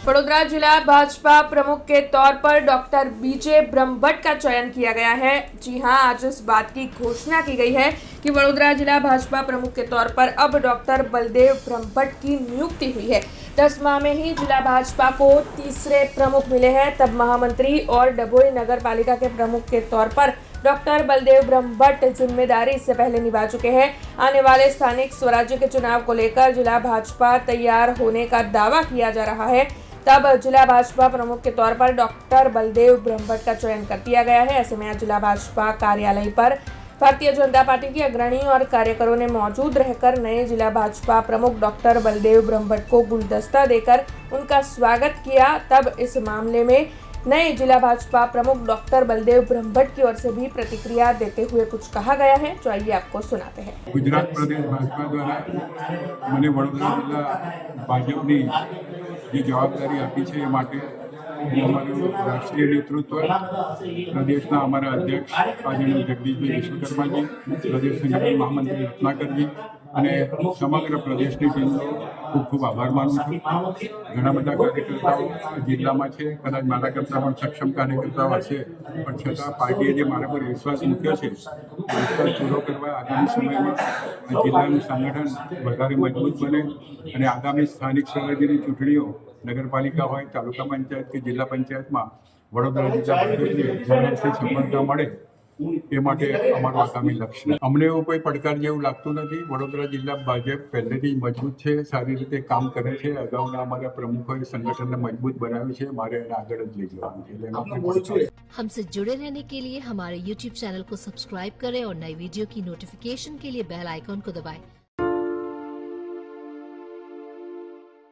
वडोदरा जिला भाजपा प्रमुख के तौर पर डॉक्टर बीजे ब्रह्मभट्ट का चयन किया गया है। जी हां, आज इस बात की घोषणा की गई है कि वडोदरा जिला भाजपा प्रमुख के तौर पर अब डॉक्टर बलदेव ब्रह्मभट्ट की नियुक्ति हुई है। 10 माह में ही जिला भाजपा को तीसरे प्रमुख मिले हैं। तब महामंत्री और डभोई नगर पालिका के प्रमुख के तौर पर डॉक्टर बलदेव ब्रह्मभट्ट जिम्मेदारी इससे पहले निभा चुके हैं। आने वाले स्थानिक स्वराज्य के चुनाव को लेकर जिला भाजपा तैयार होने का दावा किया जा रहा है। तब जिला भाजपा प्रमुख के तौर पर डॉक्टर बलदेव ब्रह्मभट्ट का चयन कर दिया गया है। ऐसे में आज जिला भाजपा कार्यालय पर भारतीय जनता पार्टी के अग्रणी और कार्यकरों ने मौजूद रहकर नए जिला भाजपा प्रमुख डॉक्टर बलदेव ब्रह्मभट्ट को गुलदस्ता देकर उनका स्वागत किया। तब इस मामले में नए जिला भाजपा प्रमुख डॉक्टर बलदेव ब्रह्मभट्ट की ओर से भी प्रतिक्रिया देते हुए कुछ कहा गया है, जो आइए आपको सुनाते हैं। गुजरात प्रदेश भाजपा द्वारा मैंने वडोदरा जिला भाजपनी જે જવાબદારી આપી છે એ માટે અમારું રાષ્ટ્રીય નેતૃત્વ પ્રદેશના અમારા અધ્યક્ષ આદરણીય જગદીશભાઈ વિશ્વકર્માજી, પ્રદેશ સંગઠન મહામંત્રી રત્નાકરજી અને સમગ્ર પ્રદેશની ટીમનો ખૂબ ખૂબ આભાર માનું છું। ઘણા બધા કાર્યકર્તાઓ જિલ્લામાં છે, કદાચ મારા કરતાં પણ સક્ષમ કાર્યકર્તાઓ હશે, પણ છતાં પાર્ટીએ જે મારા પર વિશ્વાસ મૂક્યો છે એ વિશ્વાસ પૂરો કરવા આગામી સમયમાં જિલ્લાનું સંગઠન વધારે મજબૂત બને અને આગામી સ્થાનિક સ્વરાજ્યની ચૂંટણીઓ નગરપાલિકા હોય, તાલુકા પંચાયત કે જિલ્લા પંચાયતમાં વડોદરા જિલ્લા ભાજપની સફળતા મળે એ માટે અમારું આગામી લક્ષ્ય। અમને એવું કોઈ પડકાર જેવું લાગતું નથી। વડોદરા જિલ્લા ભાજપ પહેલેથી જ મજબૂત છે, સારી રીતે કામ કરે છે। અગાઉના અમારા પ્રમુખોએ સંગઠનને મજબૂત બનાવ્યું છે, મારે એને આગળ જ લઈ જવાનું છે, એટલે એમાં કોઈ પડકાર નથી। हमसे जुड़े रहने के लिए हमारे YouTube चैनल को सब्सक्राइब करें और नई वीडियो की नोटिफिकेशन के लिए बेल आइकॉन को दबाएं।